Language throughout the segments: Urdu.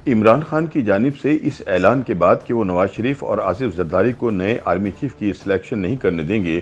عمران خان کی جانب سے اس اعلان کے بعد کہ وہ نواز شریف اور آصف زرداری کو نئے آرمی چیف کی سلیکشن نہیں کرنے دیں گے،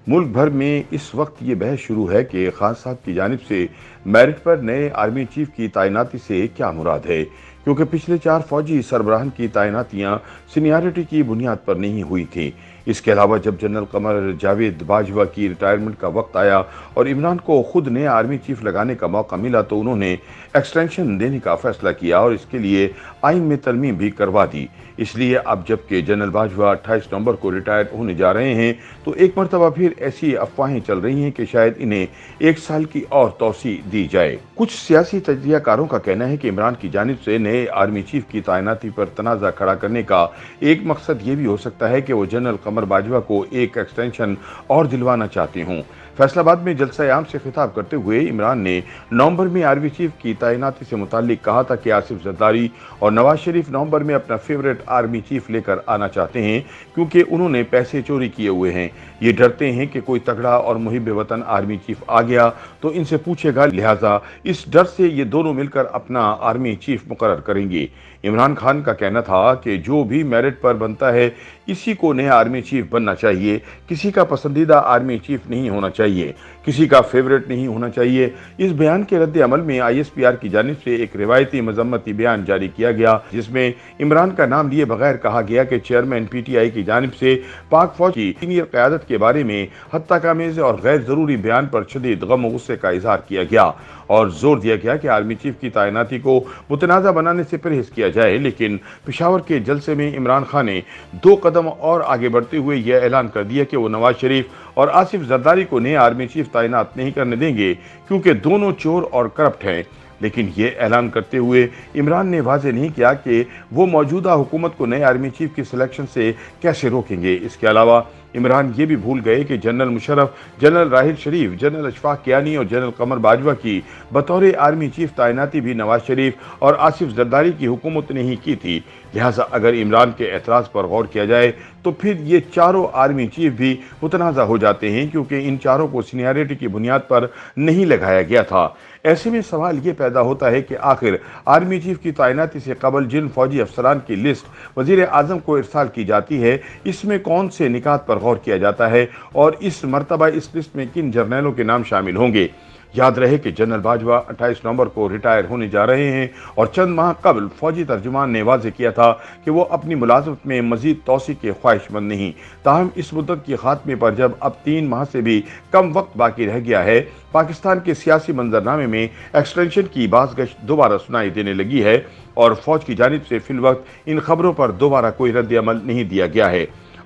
ملک بھر میں اس وقت یہ بحث شروع ہے کہ خان صاحب کی جانب سے میرٹ پر نئے آرمی چیف کی تعیناتی سے کیا مراد ہے، کیونکہ پچھلے 4 فوجی سربراہان کی تعیناتیاں سینیارٹی کی بنیاد پر نہیں ہوئی تھیں۔ اس کے علاوہ جب جنرل قمر جاوید باجوہ کی ریٹائرمنٹ کا وقت آیا اور عمران کو خود نیا آرمی چیف لگانے کا موقع ملا تو انہوں نے ایکسٹینشن دینے کا فیصلہ کیا اور اس کے لیے آئین میں ترمیم بھی کروا دی۔ اس لیے اب جبکہ جنرل باجوہ 28 نومبر کو ریٹائر ہونے جا رہے ہیں تو ایک مرتبہ پھر ایسی افواہیں چل رہی ہیں کہ شاید انہیں 1 سال کی اور توسیع دی جائے۔ کچھ سیاسی تجزیہ کاروں کا کہنا ہے کہ عمران کی جانب سے نئے آرمی چیف کی تعیناتی پر تنازع کھڑا کرنے کا ایک مقصد یہ بھی ہو سکتا ہے کہ وہ جنرل قمر باجوہ کو ایک ایکسٹینشن اور دلوانا چاہتے ہوں۔ فیصل آباد میں جلسہ عام سے خطاب کرتے ہوئے عمران نے نومبر میں آرمی چیف کی تعیناتی سے متعلق کہا تھا کہ آصف زرداری اور نواز شریف نومبر میں اپنا فیورٹ آرمی چیف لے کر آنا چاہتے ہیں کیونکہ انہوں نے پیسے چوری کیے ہوئے ہیں۔ یہ ڈرتے ہیں کہ کوئی تگڑا اور محب وطن آرمی چیف آ گیا تو ان سے پوچھے گا، لہٰذا اس ڈر سے یہ دونوں مل کر اپنا آرمی چیف مقرر کریں گے۔ عمران خان کا کہنا تھا کہ جو بھی میرٹ پر بنتا ہے اسی کو نیا آرمی چیف بننا چاہیے، کسی کا پسندیدہ آرمی چیف نہیں ہونا چاہیے، کسی کا فیورٹ نہیں ہونا چاہیے۔ اس بیان کے رد عمل میں ISPR کی جانب سے ایک روایتی مذمتی بیان جاری کیا گیا جس میں عمران کا نام لیے بغیر کہا گیا کہ چیئرمین PTI کی جانب سے پاک فوج کی سینئر قیادت کے بارے میں ہتکامیز اور غیر ضروری بیان پر شدید غم و غصے کا اظہار کیا گیا اور زور دیا گیا کہ آرمی چیف کی تعیناتی کو متنازع بنانے سے پرہیز کیا جائے، لیکن پشاور کے جلسے میں عمران خان نے 2 قدم اور آگے بڑھتے ہوئے یہ اعلان کر دیا کہ وہ نواز شریف اور آصف زرداری کو نئے آرمی چیف تعینات نہیں کرنے دیں گے کیونکہ دونوں چور اور کرپٹ ہیں۔ لیکن یہ اعلان کرتے ہوئے عمران نے واضح نہیں کیا کہ وہ موجودہ حکومت کو نئے آرمی چیف کی سلیکشن سے کیسے روکیں گے۔ اس کے علاوہ عمران یہ بھی بھول گئے کہ جنرل مشرف، جنرل راحل شریف، جنرل اشفاق کیانی اور جنرل قمر باجوہ کی بطور آرمی چیف تعیناتی بھی نواز شریف اور آصف زرداری کی حکومت نے ہی کی تھی۔ لہٰذا اگر عمران کے اعتراض پر غور کیا جائے تو پھر یہ چاروں آرمی چیف بھی متنازع ہو جاتے ہیں کیونکہ ان چاروں کو سینیارٹی کی بنیاد پر نہیں لگایا گیا تھا۔ ایسے میں سوال یہ پیدا ہوتا ہے کہ آخر آرمی چیف کی تعیناتی سے قبل جن فوجی افسران کی لسٹ وزیر اعظم کو ارسال کی جاتی ہے اس میں کون سے نکات پر غور کیا جاتا ہے اور اس مرتبہ اس لسٹ میں کن جرنیلوں کے نام شامل ہوں گے؟ یاد رہے کہ جنرل باجوہ 28 نومبر کو ریٹائر ہونے جا رہے ہیں اور چند ماہ قبل فوجی ترجمان نے واضح کیا تھا کہ وہ اپنی ملازمت میں مزید توسیع کے خواہش مند نہیں۔ تاہم اس مدت کے خاتمے پر جب اب 3 ماہ سے بھی کم وقت باقی رہ گیا ہے، پاکستان کے سیاسی منظرنامے میں ایکسٹینشن کی باز گشت دوبارہ سنائی دینے لگی ہے اور فوج کی جانب سے فی الوقت ان خبروں پر دوبارہ کوئی رد عمل نہیں دیا گیا ہے۔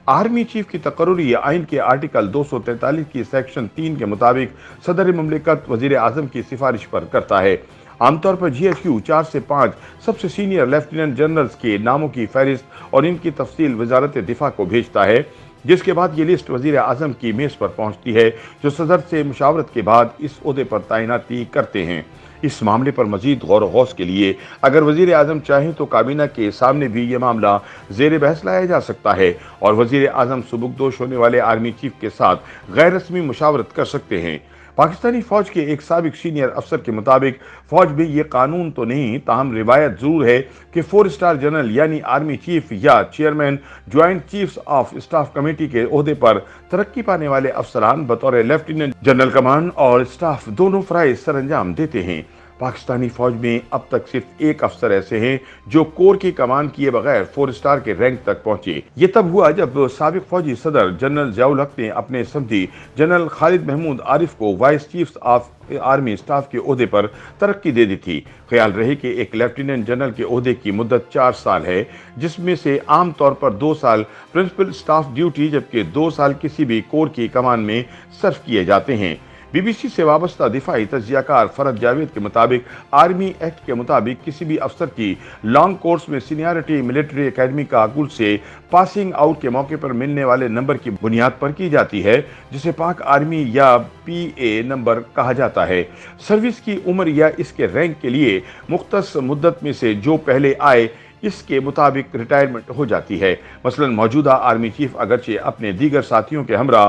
آرمی چیف کی تقرری آئین کے آرٹیکل 243 کی سیکشن 3 کے مطابق صدر مملکت وزیر اعظم کی سفارش پر کرتا ہے۔ عام طور پر GSU 4 سے 5 سب سے سینئر لیفٹیننٹ جنرلز کے ناموں کی فہرست اور ان کی تفصیل وزارت دفاع کو بھیجتا ہے، جس کے بعد یہ لسٹ وزیر اعظم کی میز پر پہنچتی ہے جو صدر سے مشاورت کے بعد اس عہدے پر تعیناتی کرتے ہیں۔ اس معاملے پر مزید غور و خوض کے لیے اگر وزیر اعظم چاہیں تو کابینہ کے سامنے بھی یہ معاملہ زیر بحث لایا جا سکتا ہے اور وزیر اعظم سبکدوش ہونے والے آرمی چیف کے ساتھ غیر رسمی مشاورت کر سکتے ہیں۔ پاکستانی فوج کے ایک سابق سینئر افسر کے مطابق فوج میں یہ قانون تو نہیں، تاہم روایت ضرور ہے کہ 4 اسٹار جنرل یعنی آرمی چیف یا chairman joint chiefs of staff committee کے عہدے پر ترقی پانے والے افسران بطور لیفٹیننٹ جنرل کمان اور اسٹاف دونوں فرائض سر انجام دیتے ہیں۔ پاکستانی فوج میں اب تک صرف ایک افسر ایسے ہیں جو کور کی کمان کیے بغیر 4 اسٹار کے رینک تک پہنچے۔ یہ تب ہوا جب سابق فوجی صدر جنرل ضیاء الحق نے اپنے سمدھی جنرل خالد محمود عارف کو vice chief of army staff کے عہدے پر ترقی دے دی تھی۔ خیال رہے کہ ایک لیفٹیننٹ جنرل کے عہدے کی مدت 4 سال ہے، جس میں سے عام طور پر 2 سال پرنسپل اسٹاف ڈیوٹی جبکہ 2 سال کسی بھی کور کی کمان میں صرف کیے جاتے ہیں۔ BBC سے وابستہ دفاعی تجزیہ کار فرد جاوید کے مطابق آرمی ایکٹ کے مطابق کسی بھی افسر کی لانگ کورس میں سینیارٹی ملٹری اکیڈمی کاکل سے پاسنگ آؤٹ کے موقع پر ملنے والے نمبر کی بنیاد پر کی جاتی ہے، جسے پاک آرمی یا PA نمبر کہا جاتا ہے۔ سروس کی عمر یا اس کے رینک کے لیے مختص مدت میں سے جو پہلے آئے اس کے مطابق ریٹائرمنٹ ہو جاتی ہے۔ مثلا موجودہ آرمی چیف اگرچہ اپنے دیگر ساتھیوں کے ہمراہ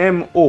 MO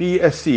PSC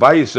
22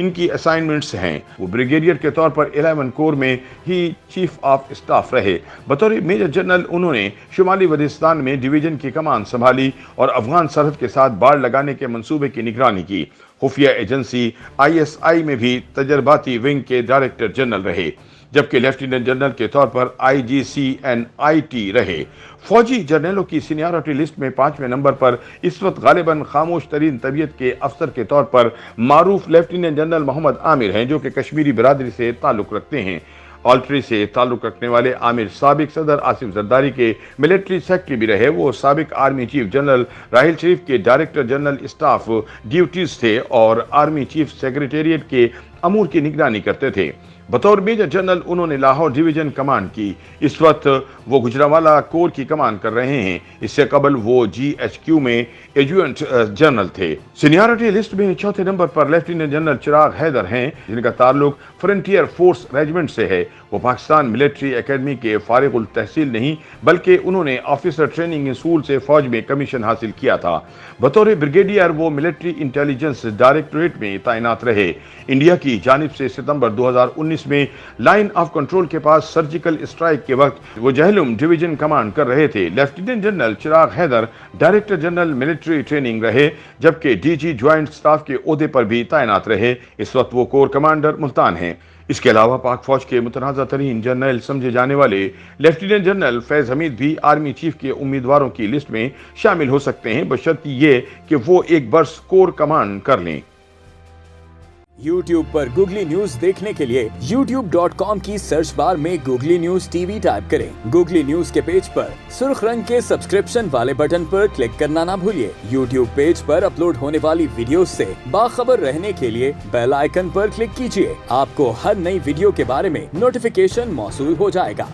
ان کی اسائنمنٹس ہیں۔ وہ بریگیڈیئر کے طور پر 11 کور میں ہی چیف آف اسٹاف رہے۔ بطور میجر جنرل انہوں نے شمالی وزیرستان میں ڈویژن کی کمان سنبھالی اور افغان سرحد کے ساتھ باڑ لگانے کے منصوبے کی نگرانی کی۔ خفیہ ایجنسی ISI میں بھی تجرباتی ونگ کے ڈائریکٹر جنرل رہے، جبکہ لیفٹیننٹ جنرل کے طور پر IGCNIT رہے۔ فوجی جرنیلوں کی سینیارٹی لسٹ میں 5ویں نمبر پر اس وقت غالباً خاموش ترین طبیعت کے افسر کے طور پر معروف لیفٹیننٹ جنرل محمد عامر ہیں، جو کہ کشمیری برادری سے تعلق رکھتے ہیں۔ آلٹری سے تعلق رکھنے والے عامر سابق صدر آصف زرداری کے ملٹری سیکٹری بھی رہے۔ وہ سابق army chief general Raheel Sharif کے ڈائریکٹر جنرل اسٹاف ڈیوٹیز تھے اور آرمی چیف سیکریٹریٹ کے امور کی نگرانی کرتے تھے۔ بطور میجر جنرل انہوں نے لاہور ڈویژن کمانڈ کی۔ اس وقت وہ گجرانوالہ کور کی کمان کر رہے ہیں۔ اس سے قبل وہ GHQ میں ایڈجوئنٹ جنرل تھے۔ سینیارٹی لسٹ میں 4تھے نمبر پر لیفٹیننٹ جنرل چراغ حیدر ہیں، جن کا تعلق فرنٹیئر فورس ریجمنٹ سے ہے۔ وہ پاکستان ملٹری اکیڈمی کے فارغ التحصیل نہیں، بلکہ انہوں نے آفیسر ٹریننگ اسکول سے فوج میں کمیشن حاصل کیا تھا۔ بطور بریگیڈیئر وہ ملٹری انٹیلیجنس ڈائریکٹوریٹ میں تعینات رہے۔ انڈیا کی جانب سے ستمبر 2019 میں لائن آف کنٹرول کے پاس سرجیکل اسٹرائک کے وقت وہ جہلم ڈویژن کمانڈ کر رہے تھے۔ Lieutenant general Chiragh Haider director general military training رہے، جبکہ DG جوائنٹ سٹاف کے عہدے پر بھی تعینات رہے۔ اس وقت وہ کور کمانڈر ملتان ہیں۔ اس کے علاوہ پاک فوج کے متنازع ترین جرنیل سمجھے جانے والے لیفٹیننٹ جنرل فیض حمید بھی آرمی چیف کے امیدواروں کی لسٹ میں شامل ہو سکتے ہیں، بشرط یہ کہ وہ ایک برس کور کمانڈ کر لیں۔ YouTube پر گوگلی نیوز دیکھنے کے لیے youtube.com کی سرچ بار میں گوگلی نیوز TV ٹائپ کریں۔ گوگلی نیوز کے پیج پر سرخ رنگ کے سبسکرپشن والے بٹن پر کلک کرنا نہ بھولیے۔ YouTube پیج پر اپلوڈ ہونے والی ویڈیوز سے باخبر رہنے کے لیے بیل آئیکن پر کلک کیجیے۔ آپ کو ہر نئی ویڈیو کے بارے میں نوٹیفیکیشن موصول ہو جائے گا۔